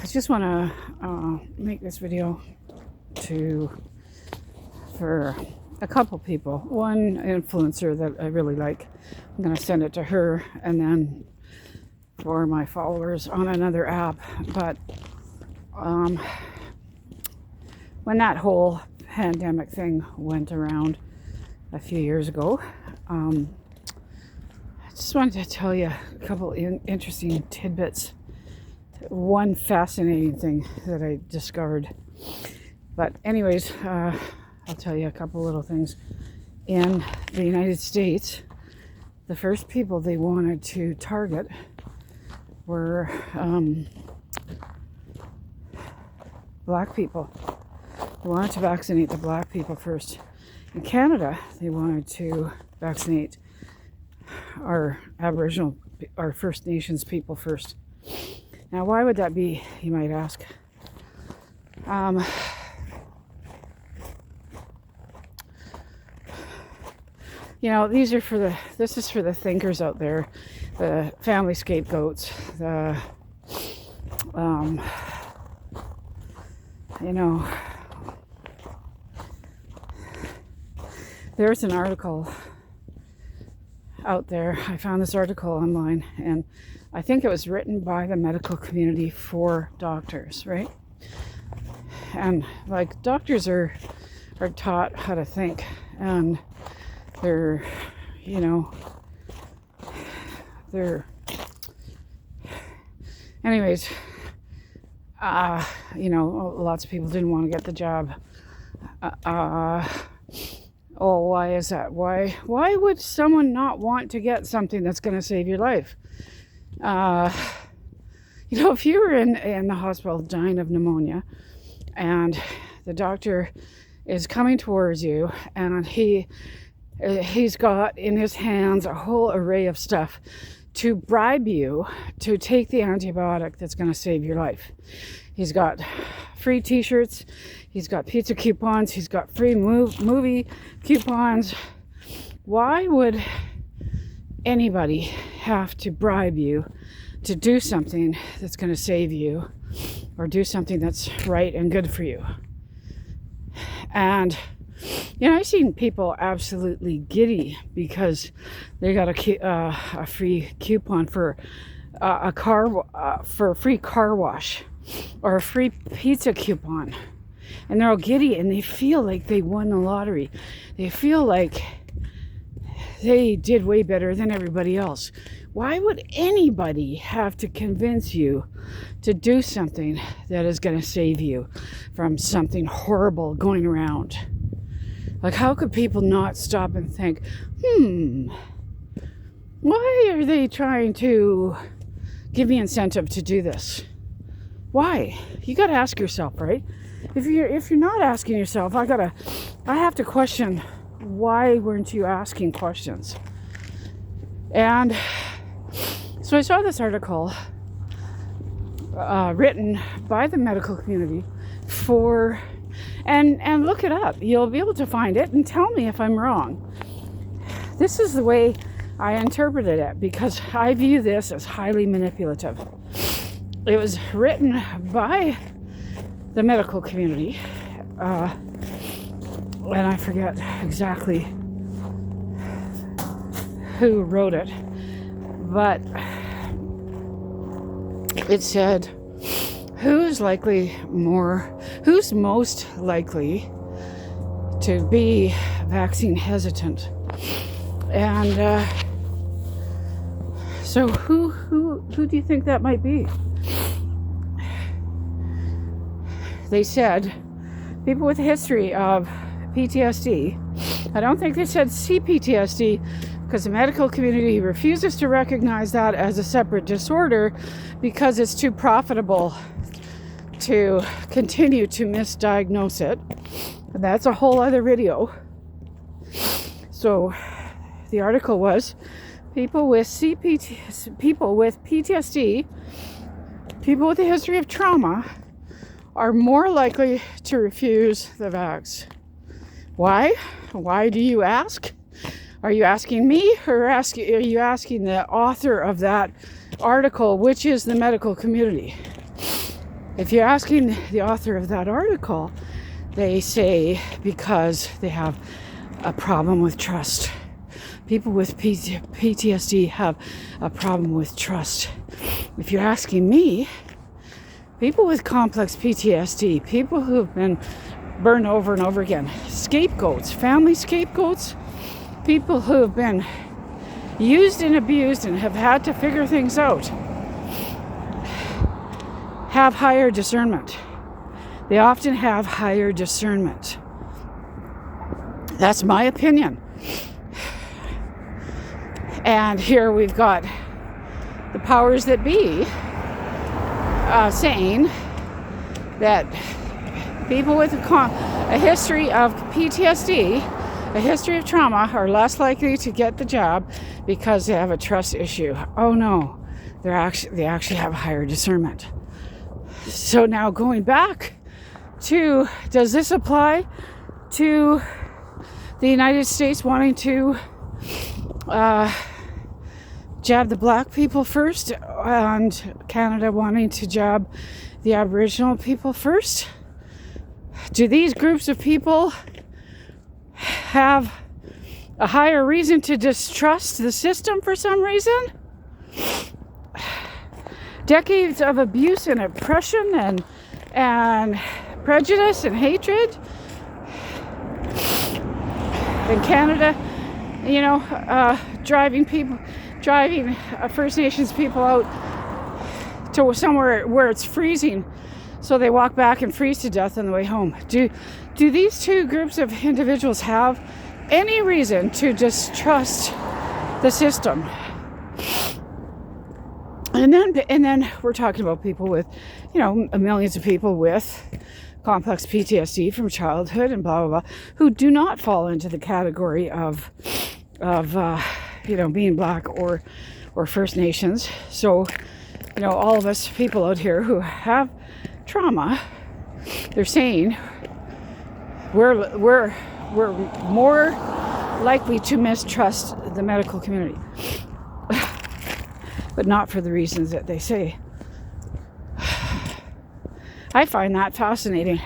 I just want to make this video for a couple people. One influencer that I really like. I'm going to send it to her, and then for my followers on another app. But when that whole pandemic thing went around a few years ago, I just wanted to tell you a couple interesting tidbits. One fascinating thing that I discovered. But anyways, I'll tell you a couple little things. In the United States, the first people they wanted to target were black people. They wanted to vaccinate the black people first. In Canada, they wanted to vaccinate our Aboriginal, our First Nations people first. Now, why would that be, you might ask? You know, this is for the thinkers out there, the family scapegoats, the, you know, there's an article out there. I found this article online, and I think it was written by the medical community for doctors, right? And like, doctors are taught how to think, and they're, you know, anyways, you know, lots of people didn't want to get the job. Oh, why is that? Why would someone not want to get something that's going to save your life? You know, if you were in the hospital dying of pneumonia, and the doctor is coming towards you, and he's got in his hands a whole array of stuff to bribe you to take the antibiotic that's going to save your life. He's got free t-shirts, he's got pizza coupons, he's got free movie coupons. Why would anybody have to bribe you to do something that's going to save you, or do something that's right and good for you? And you know, I've seen people absolutely giddy because they got a free coupon for for a free car wash, or a free pizza coupon, and they're all giddy and they feel like they won the lottery. They feel like they did way better than everybody else. Why would anybody have to convince you to do something that is going to save you from something horrible going around? Like, how could people not stop and think, why are they trying to give me incentive to do this? Why? You got to ask yourself, right? If you're not asking yourself, I have to question, why weren't you asking questions? And so I saw this article written by the medical community for, and look it up. You'll be able to find it and tell me if I'm wrong. This is the way I interpreted it, because I view this as highly manipulative. It was written by the medical community, and I forget exactly who wrote it, but it said, who's most likely to be vaccine hesitant? And so who do you think that might be? They said people with a history of PTSD. I don't think they said CPTSD, because the medical community refuses to recognize that as a separate disorder because it's too profitable to continue to misdiagnose it. And that's a whole other video. So the article was, people with PTSD, people with a history of trauma are more likely to refuse the vax. Why? Why do you ask? Are you asking me, or are you asking the author of that article, which is the medical community? If you're asking the author of that article, they say because they have a problem with trust. People with PTSD have a problem with trust. If you're asking me, people with complex PTSD, people who have been burned over and over again, scapegoats, family scapegoats, people who have been used and abused and have had to figure things out, have higher discernment. They often have higher discernment. That's my opinion. And here we've got the powers that be saying that people with a history of PTSD, a history of trauma, are less likely to get the job because they have a trust issue. Oh no, they actually have higher discernment. So now going back to, does this apply to the United States wanting to jab the black people first and Canada wanting to jab the Aboriginal people first? Do these groups of people have a higher reason to distrust the system for some reason? Decades of abuse and oppression and prejudice and hatred in Canada, driving First Nations people out to somewhere where it's freezing, so they walk back and freeze to death on the way home. Do these two groups of individuals have any reason to distrust the system? And then we're talking about people with, millions of people with complex PTSD from childhood and blah, blah, blah, who do not fall into the category of being black or First Nations. So, all of us people out here who have trauma, they're saying we're more likely to mistrust the medical community. But not for the reasons that they say. I find that fascinating.